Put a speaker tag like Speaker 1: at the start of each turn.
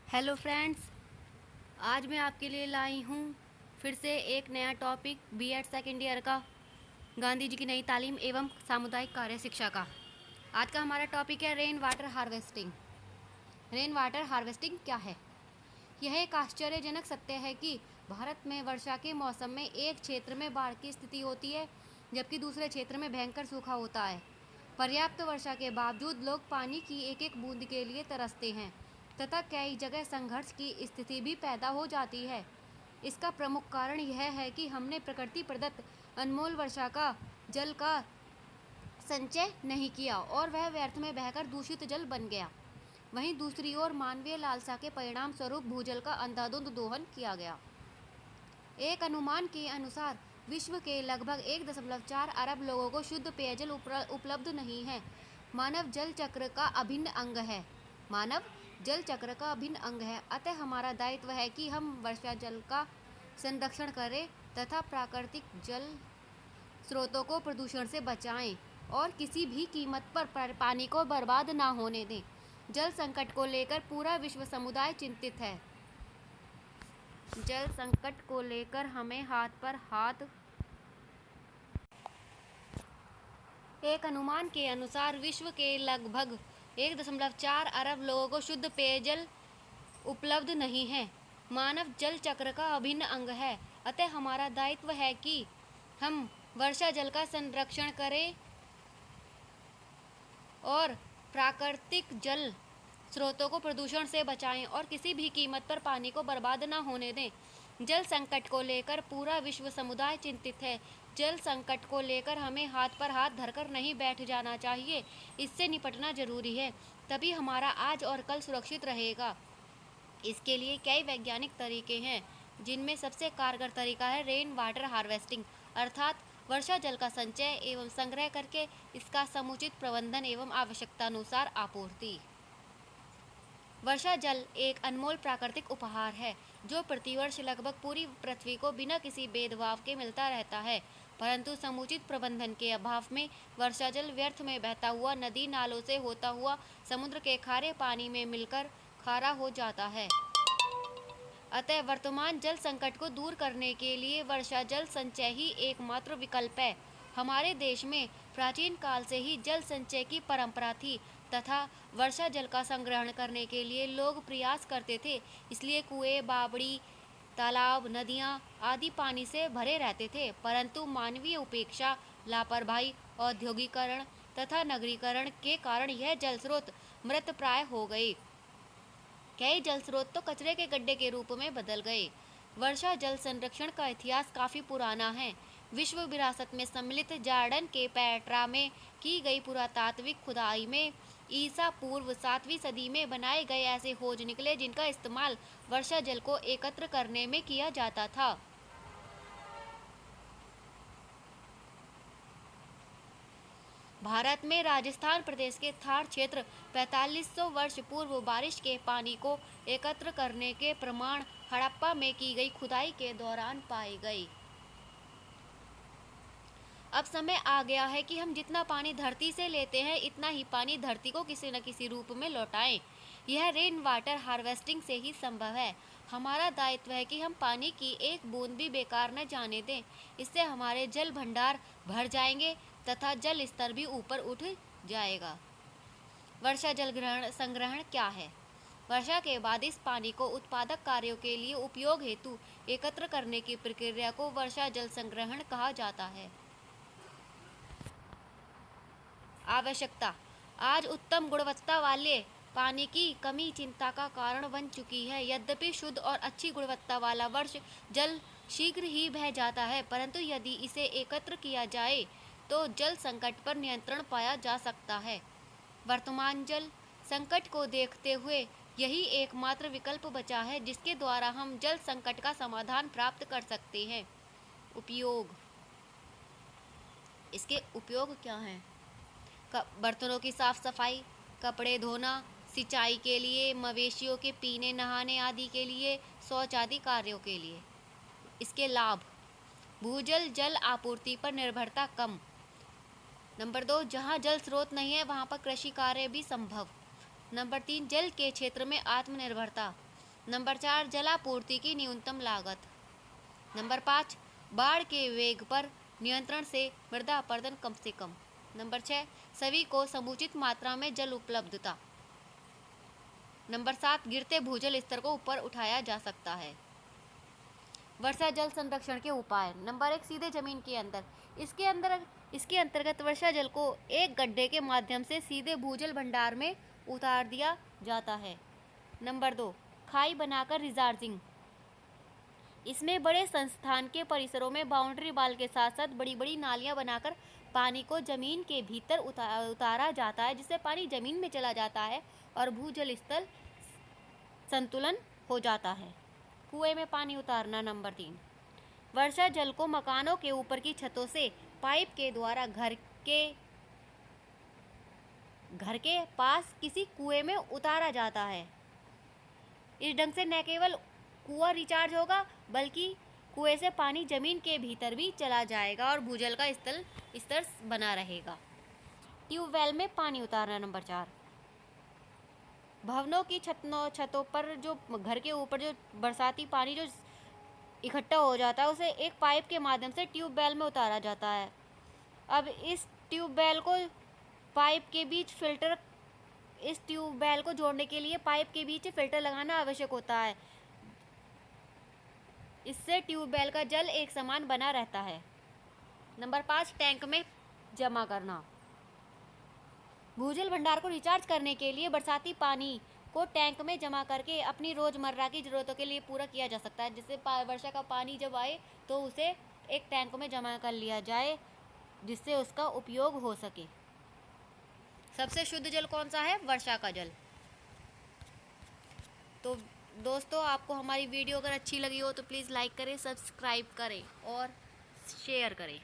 Speaker 1: Hello friends, आज मैं आपके लिए लाई हूँ फिर से एक नया टॉपिक बीएड सेकेंड ईयर का, गांधी जी की नई तालीम एवं सामुदायिक कार्य शिक्षा का। आज का हमारा टॉपिक है rain water harvesting. Rain water harvesting क्या है? यह एक आश्चर्यजनक सत्य है कि भारत में वर्षा के मौसम में एक क्षेत्र में बाढ़ की स्थिति होती है जबकि दूसरे क्षेत्र में भयंकर सूखा होता है। पर्याप्त वर्षा के बावजूद लोग पानी की एक एक बूंद के लिए तरसते हैं तथा कई जगह संघर्ष की स्थिति भी पैदा हो जाती है। इसका प्रमुख कारण यह है कि हमने प्रकृति प्रदत्त अनमोल वर्षा का जल का संचय नहीं किया और वह व्यर्थ में बहकर दूषित जल बन गया। वहीं दूसरी ओर मानवीय लालसा के परिणाम स्वरूप भूजल का अंधाधुंध दोहन किया गया। एक अनुमान के अनुसार विश्व के लगभग 1.4 अरब लोगों को शुद्ध पेयजल उपलब्ध नहीं है। मानव जल चक्र का अभिन्न अंग है। अतः हमारा दायित्व है कि हम वर्षा जल का संरक्षण करें तथा प्राकृतिक जल स्रोतों को प्रदूषण से बचाएं और किसी भी कीमत पर पानी को बर्बाद ना होने दें। जल संकट को लेकर पूरा विश्व समुदाय चिंतित है। जल संकट को लेकर हमें हाथ पर हाथ। एक अनुमान के अनुसार विश्व के लगभग 1.4 अरब लोगों को शुद्ध पेयजल उपलब्ध नहीं है। मानव जल चक्र का अभिन्न अंग है। अतः हमारा दायित्व है कि हम वर्षा जल का संरक्षण करें और प्राकृतिक जल स्रोतों को प्रदूषण से बचाएं और किसी भी कीमत पर पानी को बर्बाद न होने दें। जल संकट को लेकर पूरा विश्व समुदाय चिंतित है। जल संकट को लेकर हमें हाथ पर हाथ धरकर नहीं बैठ जाना चाहिए। इससे निपटना जरूरी है, तभी हमारा आज और कल सुरक्षित रहेगा। इसके लिए कई वैज्ञानिक तरीके हैं, जिनमें सबसे कारगर तरीका है रेन वाटर हार्वेस्टिंग, अर्थात वर्षा जल का संचय एवं संग्रह करके इसका समुचित प्रबंधन एवं आवश्यकतानुसार आपूर्ति। वर्षा जल एक अनमोल प्राकृतिक उपहार है जो प्रतिवर्ष लगभग पूरी पृथ्वी को बिना किसी भेदभाव के मिलता रहता है, परंतु समुचित प्रबंधन के अभाव में वर्षा जल व्यर्थ में बहता हुआ नदी नालों से होता हुआ समुद्र के खारे पानी में मिलकर खारा हो जाता है। अतः वर्तमान जल संकट को दूर करने के लिए वर्षा जल संचय ही एकमात्र विकल्प है। हमारे देश में प्राचीन काल से ही जल संचय की परंपरा थी तथा वर्षा जल का संग्रहण करने के लिए लोग प्रयास करते थे। इसलिए कुएं, बावड़ी, तालाब, नदियां आदि पानी से भरे रहते थे, परंतु मानवीय उपेक्षा, लापरवाही, औद्योगिकरण तथा नगरीकरण के कारण यह जल स्रोत मृत प्राय हो गए। कई जल स्रोत तो कचरे के गड्ढे के रूप में बदल गए। वर्षा जल संरक्षण का इतिहास काफी पुराना है। विश्व विरासत में सम्मिलित जॉर्डन के पेट्रा में की गई पुरातात्विक खुदाई में ईसा पूर्व 7वीं सदी में बनाए गए ऐसे हौज निकले जिनका इस्तेमाल वर्षा जल को एकत्र करने में किया जाता था। भारत में राजस्थान प्रदेश के थार क्षेत्र 4500 वर्ष पूर्व बारिश के पानी को एकत्र करने के प्रमाण हड़प्पा में की गई खुदाई के दौरान पाए गए। अब समय आ गया है कि हम जितना पानी धरती से लेते हैं इतना ही पानी धरती को किसी न किसी रूप में लौटाएं। यह रेन वाटर हार्वेस्टिंग से ही संभव है। हमारा दायित्व है कि हम पानी की एक बूंद भी बेकार न जाने दें। इससे हमारे जल भंडार भर जाएंगे तथा जल स्तर भी ऊपर उठ जाएगा। वर्षा जल संग्रहण क्या है? वर्षा के बाद इस पानी को उत्पादक कार्यों के लिए उपयोग हेतु एकत्र करने की प्रक्रिया को वर्षा जल संग्रहण कहा जाता है। आवश्यकता। आज उत्तम गुणवत्ता वाले पानी की कमी चिंता का कारण बन चुकी है। यद्यपि शुद्ध और अच्छी गुणवत्ता वाला वर्षा जल शीघ्र ही बह जाता है, परंतु यदि इसे एकत्र किया जाए तो जल संकट पर नियंत्रण पाया जा सकता है। वर्तमान जल संकट को देखते हुए यही एकमात्र विकल्प बचा है जिसके द्वारा हम जल संकट का समाधान प्राप्त कर सकते हैं। उपयोग। इसके उपयोग क्या हैं? बर्तनों की साफ सफाई, कपड़े धोना, सिंचाई के लिए, मवेशियों के पीने नहाने आदि के लिए, शौच आदि कार्यों के लिए। इसके लाभ। भूजल जल आपूर्ति पर निर्भरता कम। नंबर 2, जहाँ जल स्रोत नहीं है वहाँ पर कृषि कार्य भी संभव। नंबर 3, जल के क्षेत्र में आत्मनिर्भरता। नंबर 4, जलापूर्ति की न्यूनतम लागत। नंबर 5, बाढ़ के वेग पर नियंत्रण से मृदा अपरदन कम से कम। नंबर 6, सभी को समुचित मात्रा में जल उपलब्धता। नंबर 7, गिरते भूजल स्तर को ऊपर उठाया जा सकता है। वर्षा जल संरक्षण के उपाय। नंबर 1, सीधे जमीन के अंदर। इसके अंतर्गत वर्षा जल को एक गड्ढे के माध्यम से सीधे भूजल भंडार में उतार दिया जाता है। नंबर 2, खाई बनाकर रिचार्जिंग। इसमें बड़े संस्थान के परिसरों में बाउंड्री वाल के साथ साथ बड़ी बड़ी नालियां बनाकर पानी को जमीन के भीतर उतारा जाता है, जिससे पानी जमीन में चला जाता है और भूजल स्तर संतुलन हो जाता है। कुएं में पानी उतारना। नंबर 3, वर्षा जल को मकानों के ऊपर की छतों से पाइप के द्वारा घर के पास किसी कुएं में उतारा जाता है। इस ढंग से न केवल कुआं रिचार्ज होगा बल्कि कुएं से पानी जमीन के भीतर भी चला जाएगा और भूजल का स्तर बना रहेगा। ट्यूबवेल में पानी उतारना। नंबर 4, भवनों की छतों पर जो घर के ऊपर जो बरसाती पानी जो इकट्ठा हो जाता है उसे एक पाइप के माध्यम से ट्यूबवेल में उतारा जाता है। अब इस ट्यूबवेल को जोड़ने के लिए पाइप के बीच फिल्टर लगाना आवश्यक होता है। इससे ट्यूबवेल का जल एक समान बना रहता है। नंबर 5, टैंक में जमा करना। भूजल भंडार को रिचार्ज करने के लिए बरसाती पानी को टैंक में जमा करके अपनी रोजमर्रा की जरूरतों के लिए पूरा किया जा सकता है। जिससे वर्षा का पानी जब आए तो उसे एक टैंक में जमा कर लिया जाए, जिससे उसका उपयोग हो सके। सबसे शुद्ध जल कौन सा है? वर्षा का जल। तो दोस्तों, आपको हमारी वीडियो अगर अच्छी लगी हो तो प्लीज़ लाइक करें, सब्सक्राइब करें और शेयर करें।